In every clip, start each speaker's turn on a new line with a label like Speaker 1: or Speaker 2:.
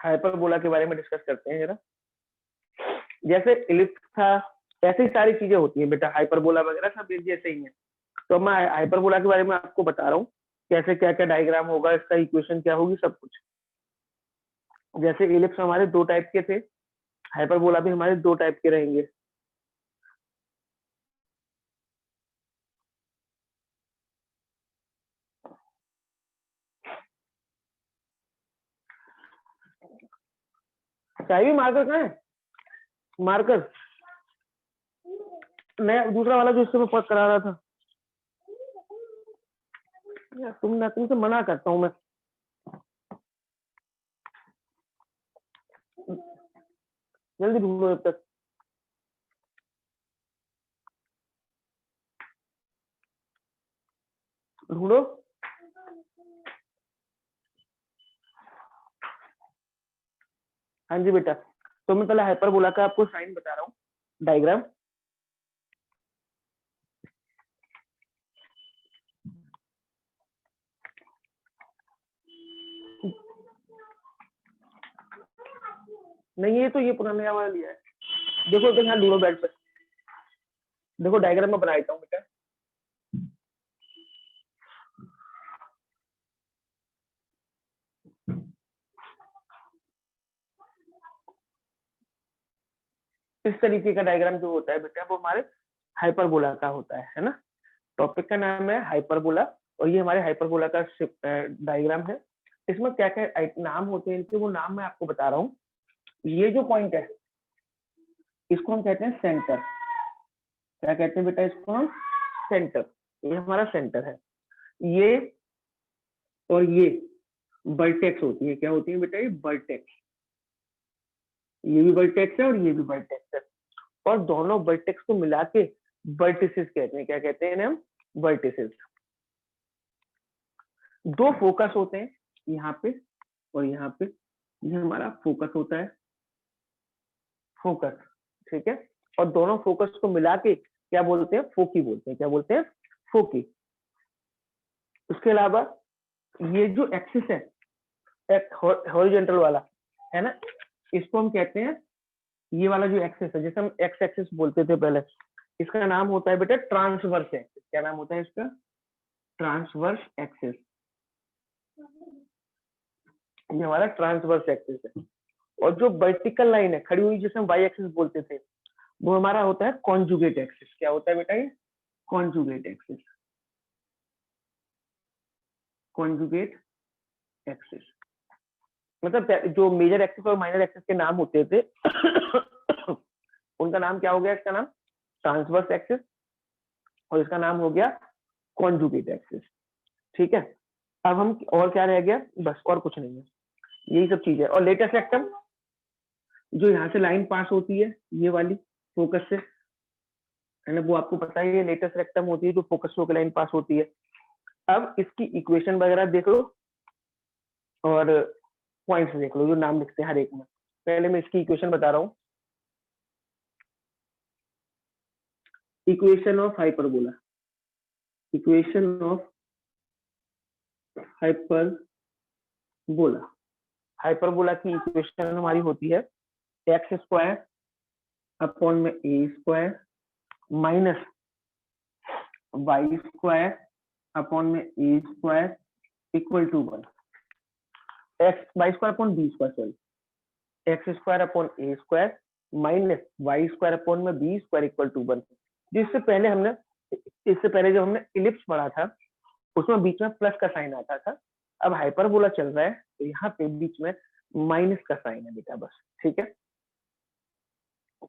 Speaker 1: Hyperbola के बारे में डिस्कस करते हैं जरा। जैसे इलिप्स था, ऐसी सारी चीजें होती हैं बेटा, हाइपरबोला वगैरह सब एक जैसे ही है। तो मैं हाइपरबोला के बारे में आपको बता रहा हूँ कैसे क्या क्या डायग्राम होगा, इसका इक्वेशन क्या होगी, सब कुछ। जैसे इलिप्स हमारे 2 टाइप के थे, हाइपरबोला भी हमारे 2 टाइप के रहेंगे। चाहिए मार्कर कहाँ है? मार्कर नया दूसरा वाला जो इससे मैं पढ़ करा रहा था। तुमसे मना करता हूँ मैं। जल्दी ढूंढो जब तक। ढूंढो। हाँ जी बेटा, तो मैं पहले हाइपरबोला का आपको साइन बता रहा हूँ, डायग्राम। नहीं ये तो ये पुराना वाला लिया है। देखो तो यहाँ ढूंढो बेड पे। देखो डायग्राम में बना देता हूँ बेटा। इस तरीके का डायग्राम जो होता है बेटा वो हमारे हाइपरबोला का होता है ना। टॉपिक का नाम है हाइपरबोला और ये हमारे हाइपरबोला का डायग्राम है। इसमें क्या क्या नाम होते हैं इनके, वो नाम मैं आपको बता रहा हूँ। ये जो पॉइंट है इसको हम कहते हैं सेंटर। क्या कहते हैं बेटा इसको हम? सेंटर। ये हमारा सेंटर है। ये और ये वर्टेक्स होती है। क्या होती है बेटा? ये वर्टेक्स। ये भी वर्टेक्स है और ये भी वर्टेक्स है, और दोनों वर्टेक्स को मिला के वर्टिसेस कहते हैं। क्या कहते हैं हम? वर्टिसेस। 2 फोकस होते हैं यहाँ पे और यहाँ पे। ये हमारा फोकस होता है, फोकस, ठीक है। और दोनों फोकस को मिला के क्या बोलते हैं? फोकी बोलते हैं। क्या बोलते हैं? फोकी। उसके अलावा ये जो एक्सिस है, एक हॉरिजॉन्टल वाला है ना, इसको हम कहते हैं, ये वाला जो एक्सिस है जैसे हम एक्स एक्सिस बोलते थे पहले, इसका नाम होता है बेटा ट्रांसवर्स एक्सिस। क्या नाम होता है इसका? Transverse axis. ये हमारा ट्रांसवर्स एक्सिस है। और जो वर्टिकल लाइन है खड़ी हुई जिसे हम वाई एक्सिस बोलते थे, वो हमारा होता है कॉन्जुगेट एक्सिस। क्या होता है बेटा? ये कॉन्जुगेट एक्सिस। कॉन्जुगेट एक्सिस मतलब जो मेजर एक्सिस और माइनर एक्सिस के नाम होते थे उनका नाम क्या हो गया? इसका नाम ट्रांसवर्स एक्सिस और इसका नाम हो गया कॉन्जुगेट एक्सिस। ठीक है। अब हम और क्या रह गया? बस और कुछ नहीं है, यही सब चीज है। और लेटेस्ट रेक्टम, जो यहाँ से लाइन पास होती है ये वाली फोकस से, है ना, वो आपको पता ही है, लेटेस्ट रेक्टम होती है जो फोकस से होकर लाइन पास होती है। अब इसकी इक्वेशन वगैरह देख लो और पॉइंट्स देख लो जो नाम लिखते हैं हर एक में। पहले मैं इसकी इक्वेशन बता रहा हूँ। Equation of hyperbola. Equation of hyperbola. Hyperbola की इक्वेशन हमारी होती है एक्स स्क्वायर अपॉन में a square minus y square upon में a square equal to 1। X y square upon b square, sorry, x square upon a square minus y square upon में b square equal to 1। जिससे पहले हमने, इससे पहले जब हमने इलिप्स पढ़ा था उसमें बीच में प्लस का साइन आता था। अब हाइपरबोला चल रहा है तो यहाँ पे बीच में माइनस का साइन है बेटा, बस। ठीक है।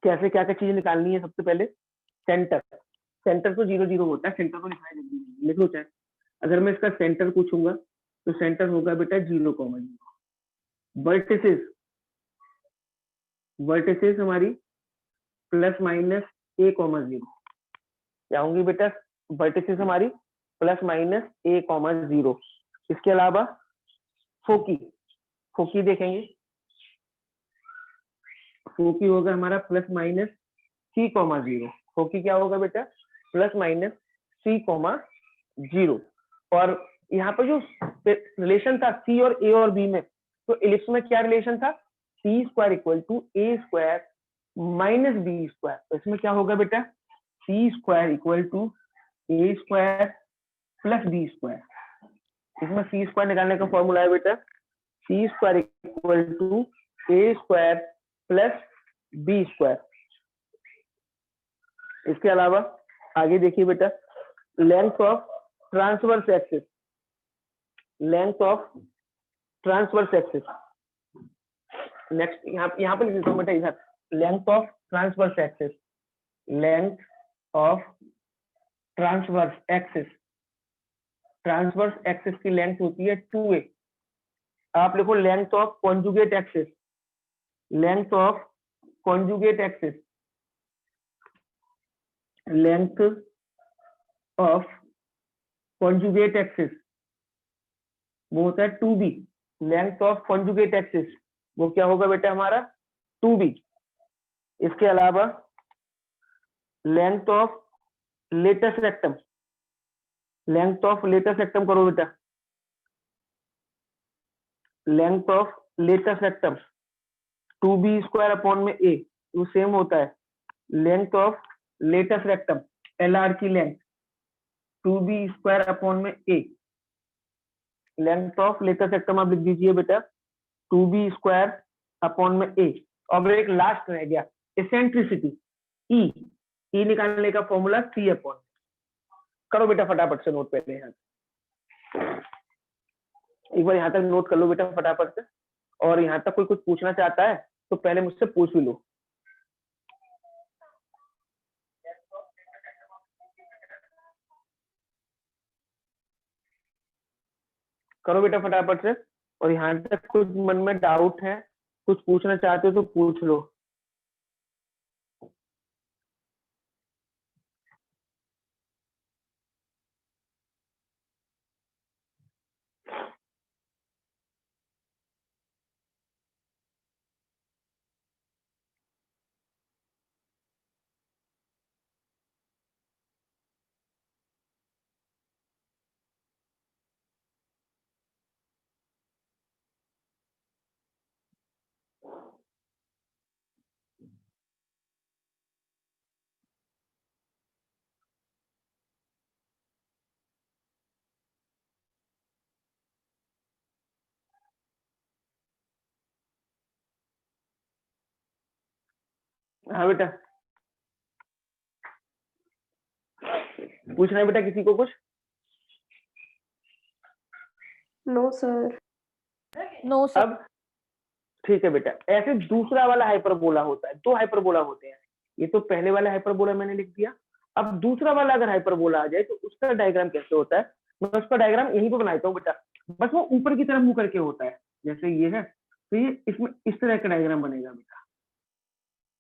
Speaker 1: कैसे क्या क्या चीजें निकालनी है? सबसे पहले सेंटर। सेंटर तो 0 0 होता है, सेंटर को लिखना है जल्दी लिख लो चाहे। अगर मैं इसका सेंटर पूछूंगा तो सेंटर होगा बेटा 0,0। वर्टिसेस, वर्टिसेस हमारी प्लस माइनस a,0। क्या होंगी बेटा? वर्टिसेस हमारी प्लस माइनस a,0। इसके अलावा फोकी, फोकी देखेंगे, फोकी होगा हमारा प्लस माइनस c,0। फोकी क्या होगा बेटा? Plus minus c,0। और यहाँ पर जो रिलेशन था सी और ए और बी में, तो इलिप्स में क्या रिलेशन था, c square equal to a square minus b square. तो इसमें क्या होगा बेटा, c square equal to a square plus b square. इसमें सी स्क्वायर निकालने का फॉर्मूला है बेटा, c square equal to a square plus b square. इसके अलावा आगे देखिए बेटा, length of transverse axis, length of transverse axis. Next यहाँ पे लिख देता हूँ बेटा इधर, length of transverse axis, length of transverse axis. Transverse axis की लेंथ होती है 2a। आप लिखो length of conjugate axis, length of conjugate axis, length of conjugate axis वो होता है 2b। Length of conjugate axis वो क्या होगा बेटा हमारा 2b। इसके अलावा length of latus rectum, length of latus rectum करो बेटा, length of latus rectum 2b square upon में a, वो सेम होता है length of latus rectum LR की लेंथ 2b स्क्वायर अपॉन में a। Length of latus rectum आप लिख दीजिए बेटा 2b स्क्वायर अपॉन में a। अब एक लास्ट रह गया एसेंट्रिसिटी E, E निकालने का फॉर्मूला C अपॉन। करो बेटा फटाफट से नोट पहले यहाँ, एक बार यहाँ तक नोट कर लो बेटा फटाफट से, और यहाँ तक कोई कुछ पूछना चाहता है तो पहले मुझसे पूछ भी लो। करो बेटा फटाफट से, और यहाँ तक कुछ मन में डाउट है, कुछ पूछना चाहते हो तो पूछ लो। हाँ बेटा, पूछना है बेटा किसी को कुछ?
Speaker 2: No sir.
Speaker 3: No sir.
Speaker 1: अब ठीक है बेटा, ऐसे दूसरा वाला हाइपरबोला होता है, दो हाइपरबोला होते हैं। ये तो पहले वाला हाइपरबोला मैंने लिख दिया। अब दूसरा वाला अगर हाइपरबोला आ जाए तो उसका डायग्राम कैसे होता है, मैं उसका डायग्राम यहीं पे बनाता हूँ बेटा। बस वो ऊपर की तरफ मुंह करके होता है, जैसे ये है तो ये इसमें इस तरह का डायग्राम बनेगा बेटा,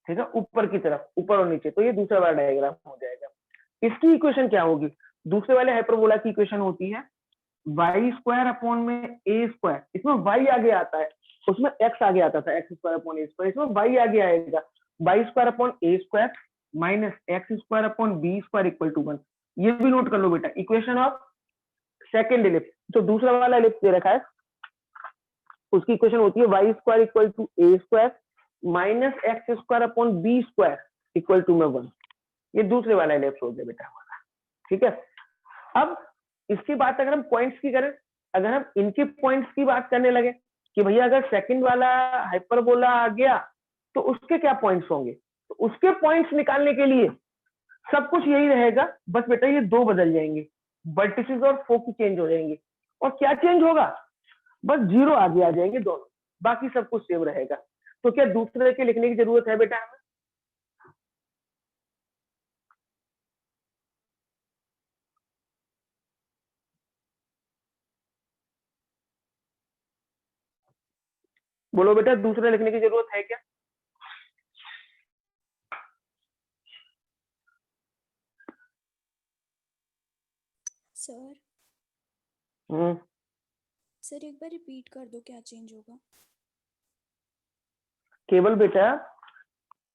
Speaker 1: ठीक है, ऊपर की तरफ, ऊपर और नीचे। तो ये दूसरा वाला डायग्राम हो जाएगा। इसकी इक्वेशन क्या होगी, दूसरे वाले हाइपरबोला की इक्वेशन होती है वाई स्क्वायर अपॉन में ए स्क्वायर। इसमें वाई आगे आता है, उसमें एक्स आगे आता था, x square upon a square, इसमें वाई आगे आएगा, y square upon a square minus x square upon b square equal to 1। ये भी नोट कर लो बेटा, इक्वेशन ऑफ सेकेंड इलिप्स। जो दूसरा वाला इलिप्स दे रखा है उसकी इक्वेशन होती है y square equal to a square minus x square upon b square equal to में 1। ये दूसरे वाला इलिप्स हो गया बेटा हमारा, ठीक है। अब इसकी बात अगर हम पॉइंट्स की करें, अगर हम इनके पॉइंट्स की बात करने लगे कि भैया अगर सेकंड वाला हाइपरबोला आ गया तो उसके क्या पॉइंट्स होंगे, तो उसके पॉइंट्स निकालने के लिए सब कुछ यही रहेगा, बस बेटा ये दो बदल जाएंगे, वर्टिसेस और फोकी चेंज हो जाएंगे। और क्या चेंज होगा, बस जीरो आगे आ जाएंगे दोनों, बाकी सब कुछ सेम रहेगा। तो क्या दूसरे के लिखने की जरूरत है बेटा हमें? बोलो बेटा, दूसरे लिखने की जरूरत है क्या?
Speaker 2: सर सर एक बार रिपीट कर दो, क्या चेंज होगा?
Speaker 1: केवल बेटा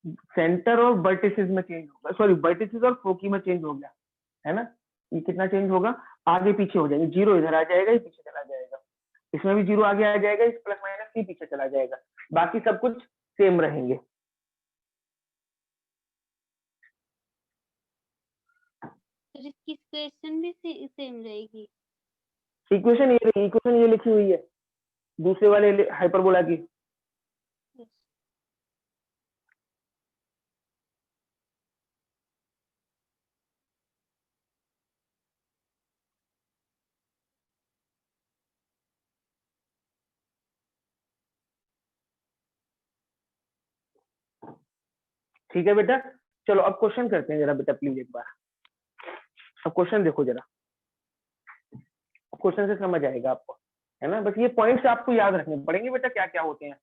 Speaker 1: सेंटर और वर्टिसेस में चेंज होगा, सॉरी वर्टिसेस और फोकी में चेंज हो गया है ना। ये कितना चेंज होगा, आगे पीछे हो जाएंगे, जीरो इधर आ जाएगा, ये पीछे चला जाएगा। इसमें भी 0 आगे आ जाएगा, इस प्लस माइनस सी पीछे चला जाएगा, बाकी सब कुछ सेम रहेंगे।
Speaker 4: सर इसकी इक्वेशन भी सेम रहेगी।
Speaker 1: इक्वेशन ये रही, इक्वेशन ये लिखी हुई है दूसरे वाले हाइपरबोला की। ठीक है बेटा, चलो अब क्वेश्चन करते हैं जरा बेटा प्लीज एक बार। अब क्वेश्चन देखो जरा, क्वेश्चन से समझ आएगा आपको, है ना। बस ये पॉइंट्स आपको याद रखने पड़ेंगे बेटा, क्या क्या होते हैं,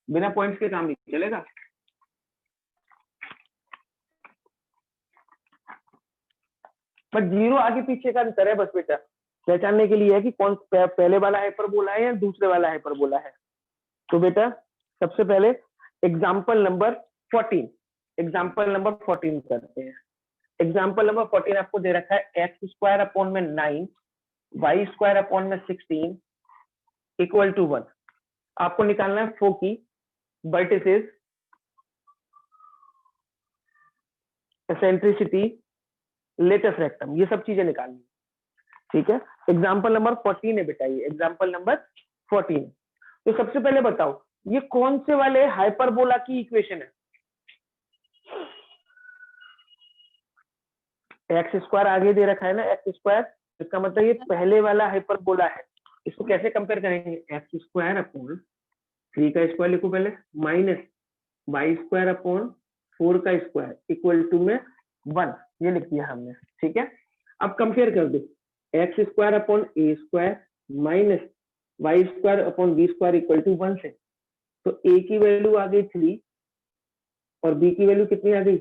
Speaker 1: बिना पॉइंट्स के काम नहीं चलेगा। बट 0 आगे पीछे का अंतर है बस बेटा, पहचानने के लिए है कि कौन पहले वाला हाइपरबोला है या दूसरे वाला हाइपरबोला है। तो बेटा सबसे पहले एग्जाम्पल नंबर 14, एग्जाम्पल नंबर 14 करते हैं। एग्जाम्पल नंबर 14 आपको दे रखा है एक्स स्क्वायर अपॉन में 9 वाई स्क्वायर अपॉन में 16 इक्वल टू 1। आपको निकालना है फोकी, वर्टिसेस, एसेंट्रिसिटी, लेटेस्ट रेक्टम, ये सब चीजें निकालनी है। ठीक है, एग्जाम्पल नंबर 14 है बेटा, ये एग्जाम्पल नंबर 14। तो सबसे पहले बताओ ये कौन से वाले हाइपरबोला की इक्वेशन है। एक्स स्क्वायर आगे दे रखा है ना, एक्स स्क्वायर, इसका मतलब ये पहले वाला हाइपरबोला है। इसको कैसे कंपेयर करेंगे, एक्स स्क्वायर अपॉन 3 का स्क्वायर लिखो पहले, माइनस वाई स्क्वायर अपॉन 4 का स्क्वायर इक्वल टू में 1, ये लिख दिया हमने। ठीक है, अब कंपेयर कर दो, x square upon a square minus y square upon b square equal to 1 से। तो ए की वैल्यू आ गई 3 और बी की वैल्यू कितनी आ गई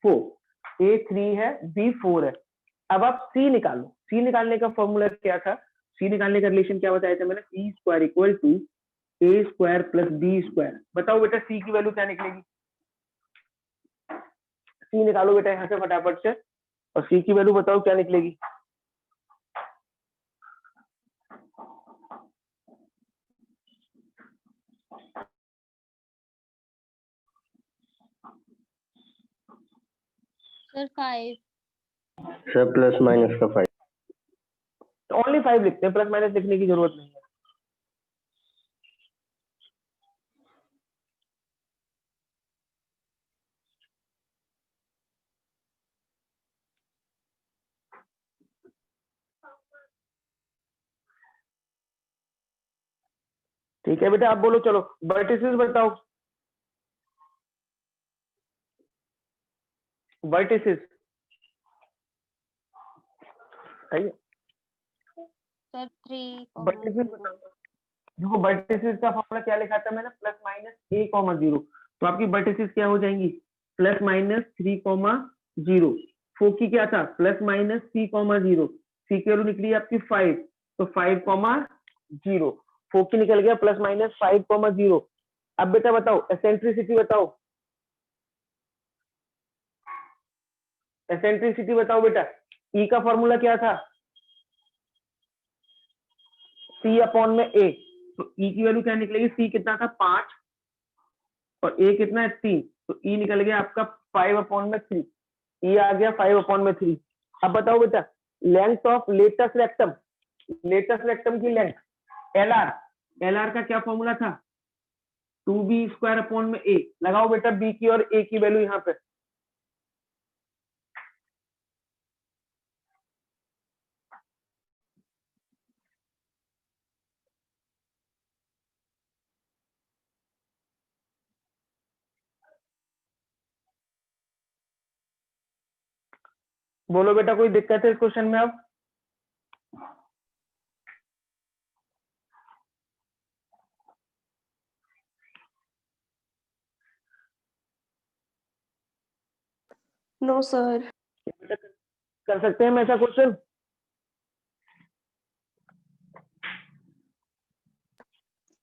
Speaker 1: 4। ए 3 है, बी 4 है। अब आप सी निकालो, सी निकालने का फॉर्मूला क्या था, सी निकालने का रिलेशन क्या बताया था मैंने, c square equal to a square plus b square. बताओ बेटा सी की वैल्यू क्या निकलेगी, सी निकालो बेटा यहाँ से फटाफट से, और सी की वैल्यू बताओ क्या निकलेगी।
Speaker 4: सर 5।
Speaker 5: सर प्लस माइनस का 5।
Speaker 1: ओनली 5 लिखते हैं, प्लस माइनस लिखने की जरूरत नहीं है। ठीक है बेटा, आप बोलो, चलो वर्टिसेस बताओ, वर्टिसेस सही है,
Speaker 4: सर 3,
Speaker 1: वर्टिसेस बताओ। देखो वर्टिसेस का फॉर्मूला क्या लिखा था मैंने, प्लस माइनस ए कॉमा 0। तो आपकी वर्टिसेस क्या हो जाएंगी, प्लस माइनस 3 कॉमा 0। फोकी क्या था, प्लस माइनस सी कॉमा 0, सी की वैल्यू निकली आपकी 5, तो 5 कॉमा 0, फोकी निकल गया प्लस माइनस 5 कॉमा 0। अब बेटा बताओ एसेंट्रिसिटी बताओ, एसेंट्रिसिटी बताओ बेटा, ई का फॉर्मूला क्या था, सी अपॉन में ए। तो ई की वैल्यू क्या निकलेगी, सी कितना था 5 और ए कितना है 3, तो ई निकल गया आपका 5 अपॉन में 3, ई आ गया 5 अपॉन में 3। अब बताओ बेटा length of latus rectum, latus rectum की length L R, L R का क्या फॉर्मूला था 2b स्क्वायर अपॉन में ए। लगाओ बेटा बी की और ए की वैल्यू यहाँ पे, बोलो बेटा कोई दिक्कत है इस क्वेश्चन में। अब
Speaker 2: नो सर।
Speaker 1: कर सकते हैं हम ऐसा क्वेश्चन,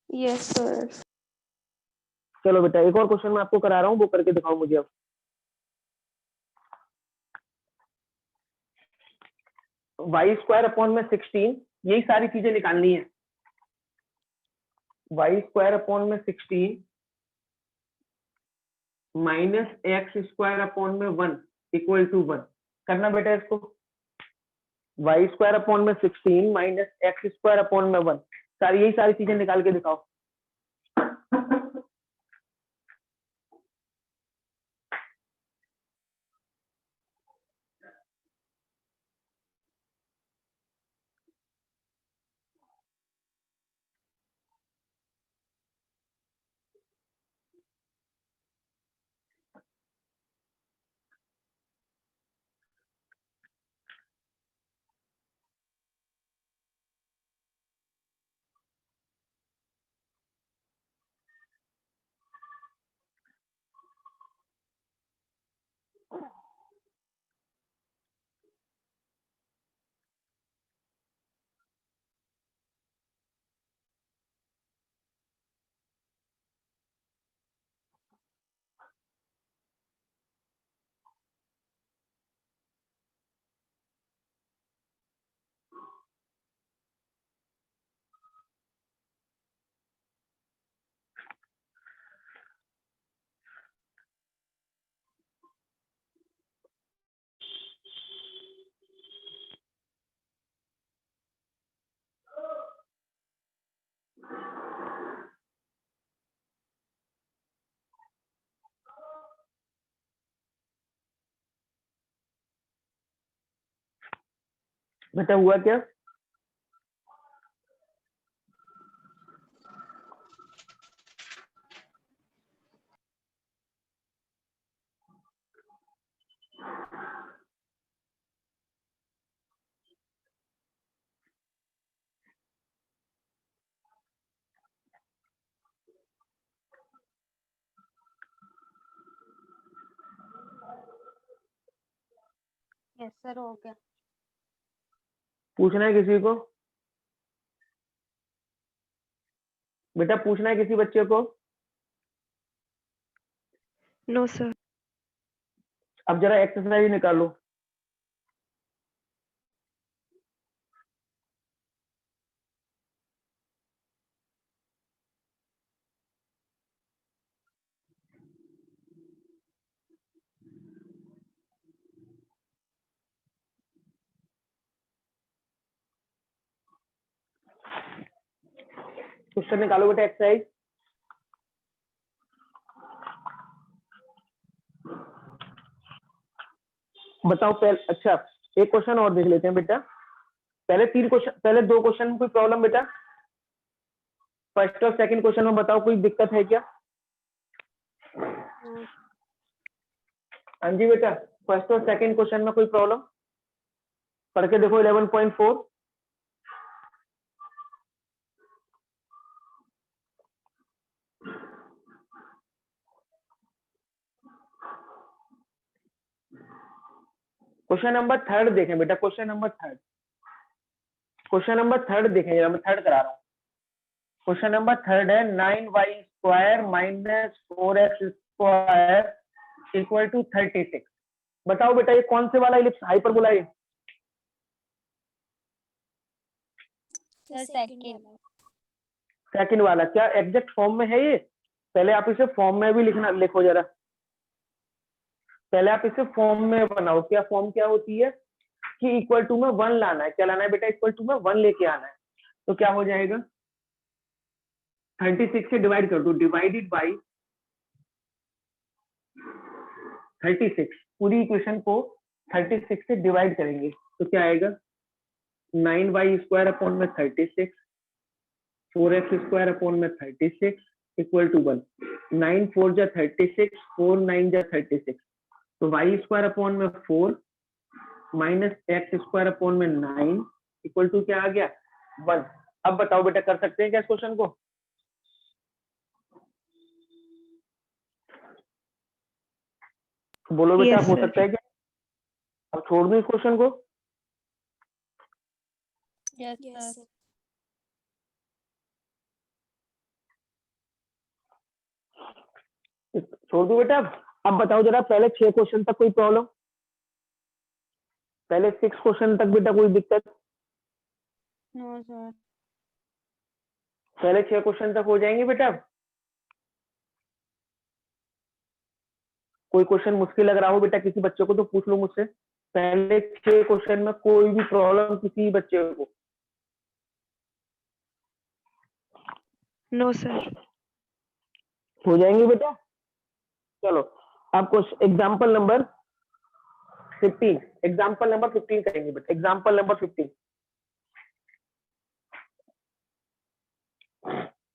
Speaker 2: यस सर।
Speaker 1: चलो बेटा एक और क्वेश्चन मैं आपको करा रहा हूँ, वो करके दिखाओ मुझे। अब वाई स्क्वायर अपॉन में 16, यही सारी चीजें निकालनी है। वाई स्क्वायर अपॉन में 16 माइनस एक्स स्क्वायर अपॉन में 1 इक्वल टू 1 करना बेटा इसको। वाई स्क्वायर अपॉन में 16 माइनस एक्स स्क्वायर अपॉन में 1 यही सारी चीजें निकाल के दिखाओ। बेटा हुआ क्या?
Speaker 4: यस सर हो गया।
Speaker 1: पूछना है किसी को? बेटा पूछना है किसी बच्चे को?
Speaker 2: No sir.
Speaker 1: अब जरा एक्सरसाइज निकालो। क्वेश्चन निकालो बेटा एक्सरसाइज। बताओ पहले। अच्छा एक क्वेश्चन और देख लेते हैं बेटा। पहले 2 क्वेश्चन में कोई प्रॉब्लम बेटा? फर्स्ट और सेकंड क्वेश्चन में बताओ कोई दिक्कत है क्या? हाँ जी बेटा, फर्स्ट और सेकंड क्वेश्चन में कोई प्रॉब्लम? पढ़ के देखो 11.4। क्वेश्चन नंबर 3 देखें बेटा। क्वेश्चन नंबर 3 देखें जरा, मैं 3 करा रहा हूँ। क्वेश्चन नंबर 3 है 9y square minus 4x square equal to 36। बताओ बेटा ये कौन से वाला इलिप्स हाइपरबोला है?
Speaker 4: Sir second.
Speaker 1: सेकंड वाला। क्या एग्जैक्ट फॉर्म में है ये? पहले आप इसे फॉर्म में भी लिखो जरा। पहले आप इसे फॉर्म में बनाओ। क्या फॉर्म क्या होती है कि इक्वल टू में 1 लाना है। क्या लाना है बेटा? इक्वल टू में 1 लेके आना है। तो क्या हो जाएगा? 36 से डिवाइड कर दो। Divided by 36। पूरी इक्वेशन को 36 से डिवाइड करेंगे तो क्या आएगा? 9y स्क्वायर अपॉन में 36, 4x स्क्वायर अपॉन में 36 इक्वल टू 1। 9 4 जा 36, 4 9 जा 36। तो y स्क्वायर अपॉन में 4 माइनस एक्स स्क्वायर अपॉन में 9 इक्वल टू क्या आ गया? 1। अब बताओ बेटा कर सकते हैं क्या इस क्वेश्चन को? बोलो बेटा
Speaker 2: Yes,
Speaker 1: हो
Speaker 2: sir.
Speaker 1: सकता है क्या? अब छोड़ दूं इस क्वेश्चन को?
Speaker 4: Yes
Speaker 2: Yes,
Speaker 4: sir.
Speaker 2: sir.
Speaker 1: छोड़ दूं बेटा? अब बताओ जरा पहले 6 क्वेश्चन तक कोई प्रॉब्लम? पहले 6 क्वेश्चन तक बेटा कोई दिक्कत?
Speaker 4: No sir.
Speaker 1: पहले 6 क्वेश्चन तक हो जाएंगे बेटा? कोई क्वेश्चन मुश्किल लग रहा हो बेटा किसी बच्चे को तो पूछ लो मुझसे। पहले 6 क्वेश्चन में कोई भी प्रॉब्लम किसी बच्चे को?
Speaker 2: No sir.
Speaker 1: हो जाएंगे बेटा? चलो आपको एग्जाम्पल नंबर 15 करेंगे बेटा। Example number 15।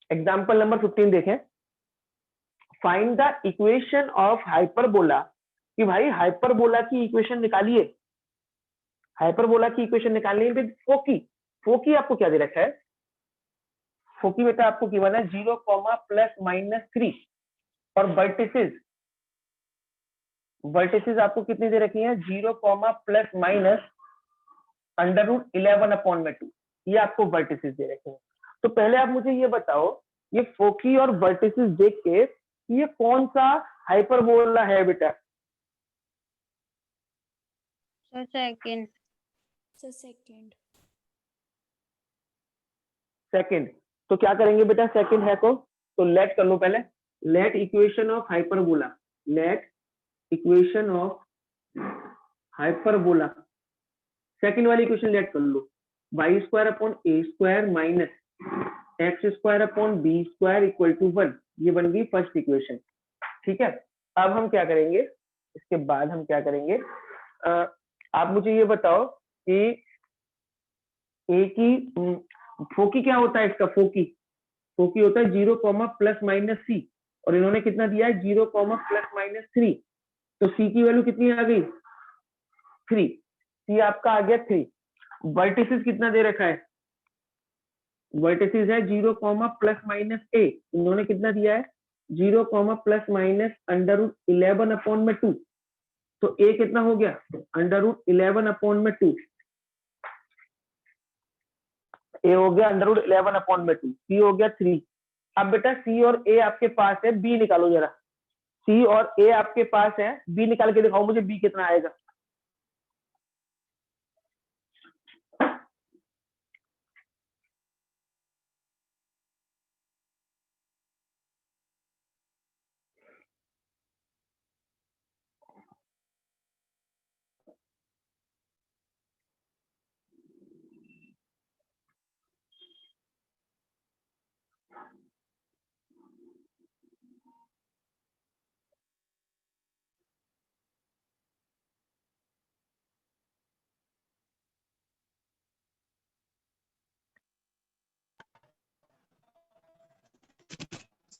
Speaker 1: एग्जाम्पल नंबर 15 देखें। Find the equation of hyperbola. कि भाई हाइपरबोला की इक्वेशन निकालिए। हाइपरबोला की इक्वेशन निकालनी है विद फोकी। फोकी आपको क्या दे रखा है? फोकी बेटा आपको गिवन है 0, ±3 और वर्टिसेस आपको कितनी दे रखी है? 0, ±√11/2। ये आपको वर्टिसेस दे रखे हैं। तो पहले आप मुझे ये बताओ, ये फोकी और वर्टिसेस देख के ये कौन सा हाइपरबोला है बेटा?
Speaker 4: Sir second.
Speaker 3: Sir second.
Speaker 1: Second. तो क्या करेंगे बेटा सेकंड है को? तो लेट कर लो पहले। Let equation of hyperbola. Let equation of hyperbola. Second वाली इक्वेशन लेट कर लो। y² / a² - x² / b² = 1। ये बन गई फर्स्ट इक्वेशन। ठीक है। अब हम क्या करेंगे? इसके बाद हम क्या करेंगे? आप मुझे ये बताओ कि ए की फोकी क्या होता है? इसका फोकी होता है 0, ±c और इन्होंने कितना दिया है? 0, ±3। तो सी की वैल्यू कितनी आ गई? 3। सी आपका आ गया 3। वर्टिसेस कितना दे रखा है? वर्टिसेस है 0, ±a। इन्होंने कितना दिया है? 0, ±√11/2। तो a कितना हो गया? √11/2। a हो गया √11/2। c हो गया 3। अब बेटा c और a आपके पास है, b निकालो जरा। c और a आपके पास है, b निकाल के दिखाओ मुझे b कितना आएगा।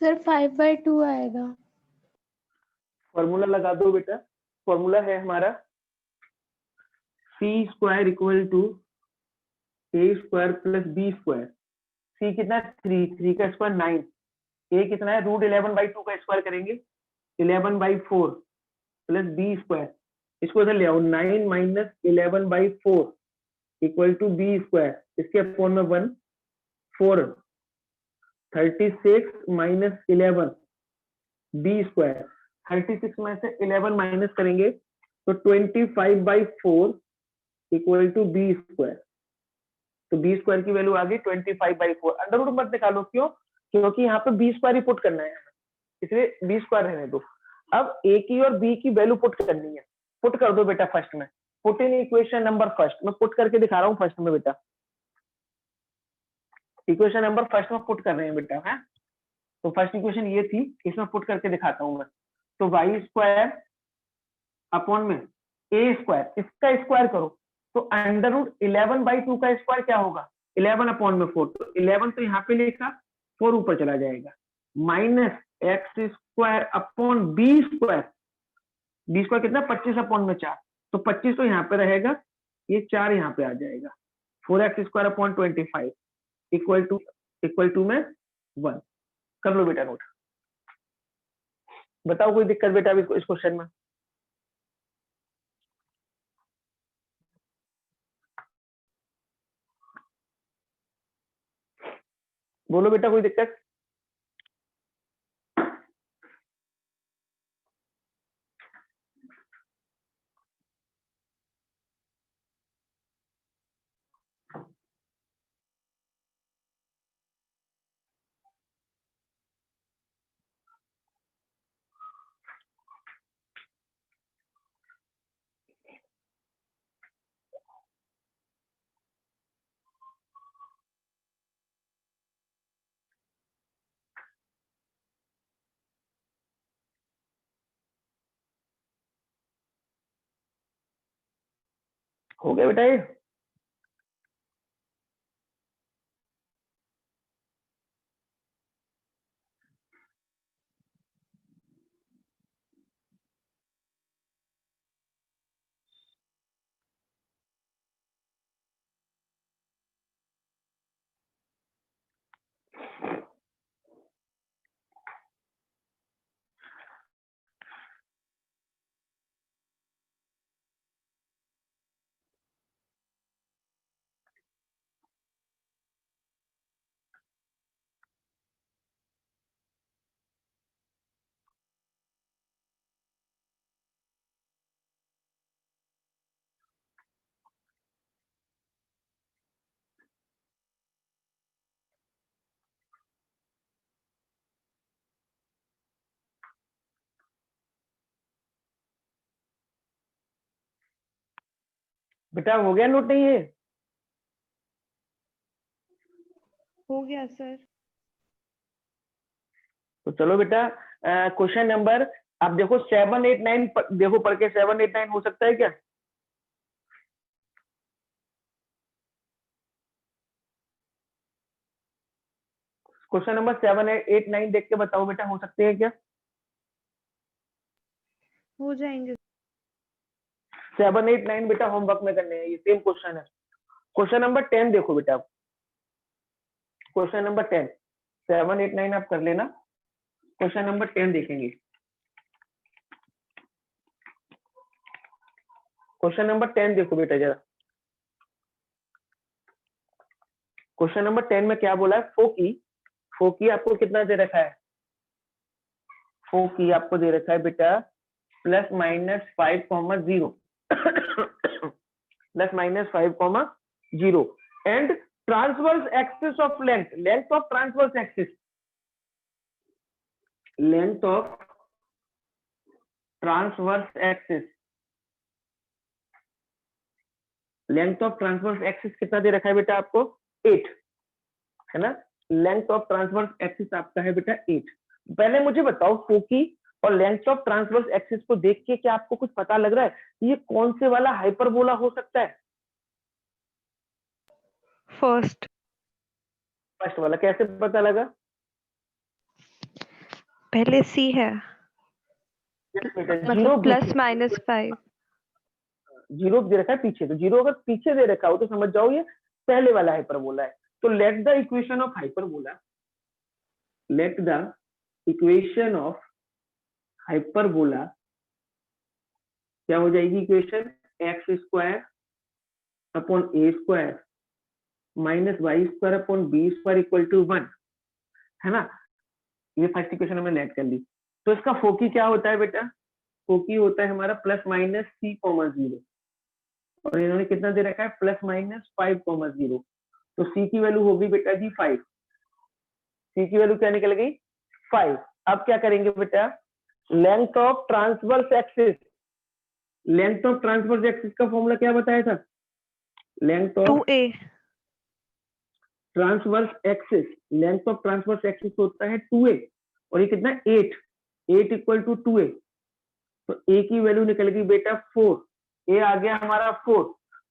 Speaker 2: सर 5/2 आएगा।
Speaker 1: फॉर्मूला लगा दो बेटा। फॉर्मूला है हमारा c² = a² + b²। c कितना? 3 का स्क्वायर 9। a कितना है? √11/2 का स्क्वायर करेंगे 11/4 + b²। इसको इधर ले आओ। 9 - 11/4 = b²। इसके अपॉन में 1 4 36 - 11 b²। 36 में से 11 माइनस करेंगे तो 25/4 = b²। तो b² की वैल्यू आ गई 25/4। अंडर रूट मत निकालो। क्यों? क्योंकि यहाँ पे b² ही पुट करना है, इसलिए b² रहने दो। अब a की और b की वैल्यू पुट करनी है। पुट कर दो बेटा फर्स्ट में। Put in equation number first. मैं पुट करके दिखा रहा हूँ फर्स्ट में बेटा। इक्वेशन नंबर फर्स्ट में पुट कर रहे हैं बेटा। है तो फर्स्ट इक्वेशन ये थी, इसमें पुट करके दिखाता हूँ मैं। तो y² अपॉन में a², इसका स्क्वायर करो तो √11/2 का स्क्वायर क्या होगा? 11/4। तो 11 तो यहाँ पे लिखा, 4 ऊपर चला जाएगा। Minus x² upon b²। b² कितना? 25/4। तो 25 तो यहाँ पे रहेगा, ये 4 यहाँ पे आ जाएगा। 4x² अपॉन 25 इक्वल टू में 1। कर लो बेटा नोट। बताओ कोई दिक्कत बेटा इस क्वेश्चन में? बोलो बेटा कोई दिक्कत? हो गया बेटा ये? बेटा हो गया नोट नहीं ये?
Speaker 2: हो गया सर।
Speaker 1: तो चलो बेटा क्वेश्चन नंबर, आप देखो 7 8 9 देखो पढ़ के, 7 8 9 हो सकता है क्या? क्वेश्चन नंबर 7 8 9 देख के बताओ बेटा, हो सकते हैं क्या?
Speaker 2: हो जाएंगे।
Speaker 1: 7 8 9 बेटा होमवर्क में करने हैं, ये सेम क्वेश्चन है। क्वेश्चन नंबर 10 देखो बेटा, क्वेश्चन नंबर 10, 7 8 9 आप कर लेना, क्वेश्चन नंबर 10 देखेंगे। क्वेश्चन नंबर 10 देखो बेटा जरा, क्वेश्चन नंबर 10 में क्या बोला है? फोकी आपको कितना दे रखा है? फोकी आपको दे रखा है बेटा +-5,0 +-5,0 and transverse axis of length of transverse axis, length of transverse axis, length of transverse axis कितना दे रखा है बेटा आपको? 8 है ना। लेंथ ऑफ ट्रांसवर्स एक्सिस आपका है बेटा 8। पहले मुझे बताओ फोकी और लेंथ ऑफ ट्रांसवर्स एक्सिस को देख के क्या आपको कुछ पता लग रहा है ये कौन से वाला हाइपरबोला हो सकता है?
Speaker 2: फर्स्ट
Speaker 1: वाला कैसे पता लगा?
Speaker 2: पहले सी है,
Speaker 1: बेटा
Speaker 2: मतलब +-5।
Speaker 1: जीरो दे रखा है पीछे, तो जीरो अगर पीछे दे रखा हो तो समझ जाओ ये पहले वाला हाइपरबोला है। तो let the equation of hyperbola, let the equation of hyperbola क्या हो जाएगी? Equation x² upon a² -y² upon b² equal to 1 है ना। ये फर्स्ट इक्वेशन हमने लेट कर ली। तो इसका फोकी क्या होता है बेटा? फोकी होता है हमारा +-c, 0 और इन्होंने कितना दे रखा है? +-5, 0। तो c की वैल्यू होगी बेटा जी 5। c की वैल्यू क्या निकल गई? 5। अब क्या करेंगे बेटा? Length of transverse axis, length of transverse axis का फॉर्मूला क्या बताया था? Length of
Speaker 2: 2a
Speaker 1: transverse axis, length of transverse axis होता है 2a और ये कितना? 8 इक्वल टू 2a। तो a की वैल्यू निकल गई बेटा 4, a आ गया हमारा 4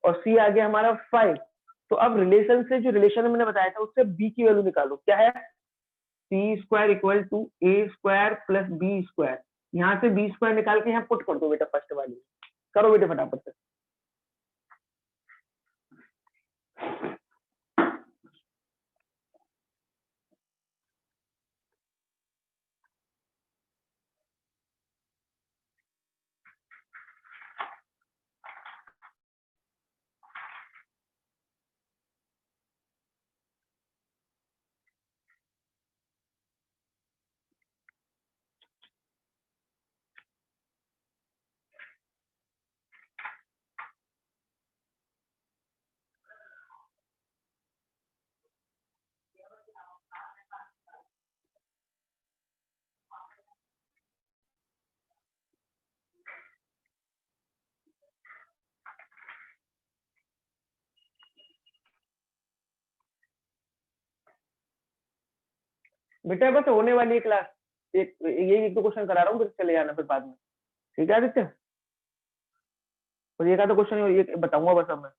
Speaker 1: और c आ गया हमारा 5। तो अब रिलेशन से, जो रिलेशन मैंने बताया था उससे b की वैल्यू निकालो। क्या है? c² equal to a² plus b²। यहाँ से b² निकाल के यहाँ पुट कर दो बेटा फर्स्ट वाली। करो बेटे फटाफट से। बेटा बस होने वाली है क्लास, एक 2 क्वेश्चन करा रहा हूँ, फिर चले जाना फिर बाद में। ठीक है आदित्य? और ये का तो क्वेश्चन ये बताऊंगा बस अब मैं।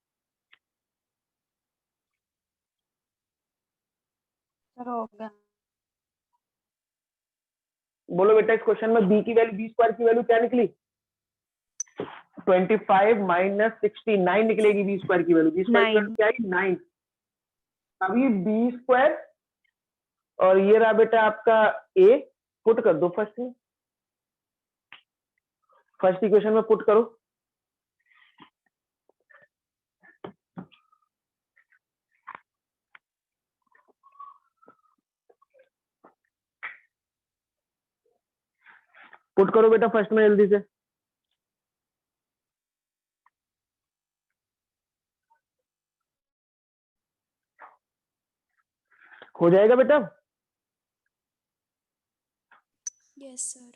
Speaker 4: सर हो गया।
Speaker 1: बोलो बेटा इस क्वेश्चन में बी की वैल्यू, बी स्क्वायर की वैल्यू क्या निकली? 25 माइनस 69 निकलेगी बी स्क्वायर की वैल्यू। बी स्क्वायर की वैल्यू
Speaker 2: 9।
Speaker 1: क्या है? 9। अभी बी स्क्वायर और ये रहा बेटा आपका ए, पुट कर दो फर्स्ट में, फर्स्ट इक्वेशन में पुट करो। पुट करो बेटा फर्स्ट में जल्दी से। हो जाएगा बेटा?
Speaker 3: Yes, sir.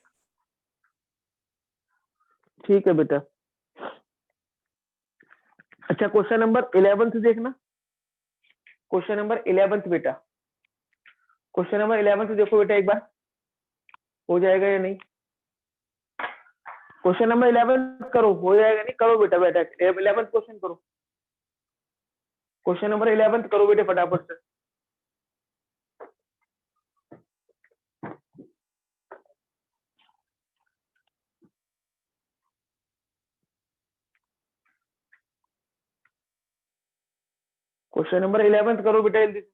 Speaker 1: ठीक है बेटा। अच्छा क्वेश्चन नंबर 11 देखना। क्वेश्चन नंबर 11 बेटा, क्वेश्चन नंबर 11 देखो बेटा एक बार, हो जाएगा या नहीं? क्वेश्चन नंबर 11 करो, हो जाएगा नहीं? करो बेटा, बेटा 11 क्वेश्चन करो। क्वेश्चन नंबर 11 करो बेटे फटाफट से। क्वेश्चन नंबर 11 करो बेटा जल्दी से।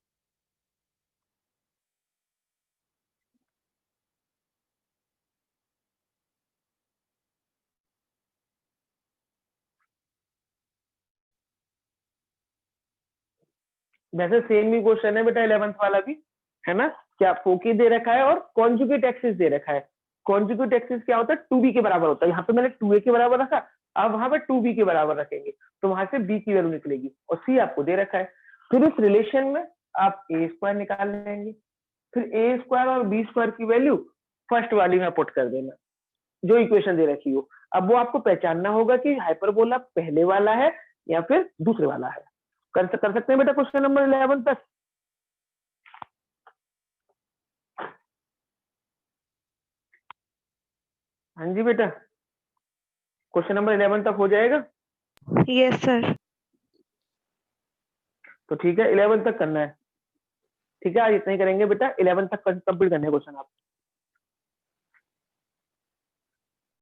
Speaker 1: वैसे सेम ही क्वेश्चन है बेटा 11th वाला भी, है ना? क्या फोकी दे रखा है और कॉन्जुगेट एक्सिस दे रखा है। कॉन्जुगेट एक्सिस क्या होता है? 2b के बराबर होता है। यहाँ पे मैंने 2a के बराबर रखा, अब वहां पे 2b के बराबर रखेंगे तो वहां से b की वैल्यू निकलेगी और c आपको दे रखा है। फिर इस रिलेशन में आप ए स्क्वायर निकाल लेंगे, फिर ए स्क्वायर और बी स्क्वायर की वैल्यू फर्स्ट वाली में पुट कर देना जो इक्वेशन दे रखी हो। अब वो आपको पहचानना होगा कि हाइपरबोला पहले वाला है या फिर दूसरे वाला है। कर सकते हैं बेटा क्वेश्चन नंबर 11 तक? हाँ जी बेटा, क्वेश्चन नंबर 11 तक हो जाएगा?
Speaker 2: Yes sir.
Speaker 1: तो ठीक है 11 तक करना है। ठीक है आज इतना ही करेंगे बेटा, 11 तक कंप्लीट करने क्वेश्चन आप।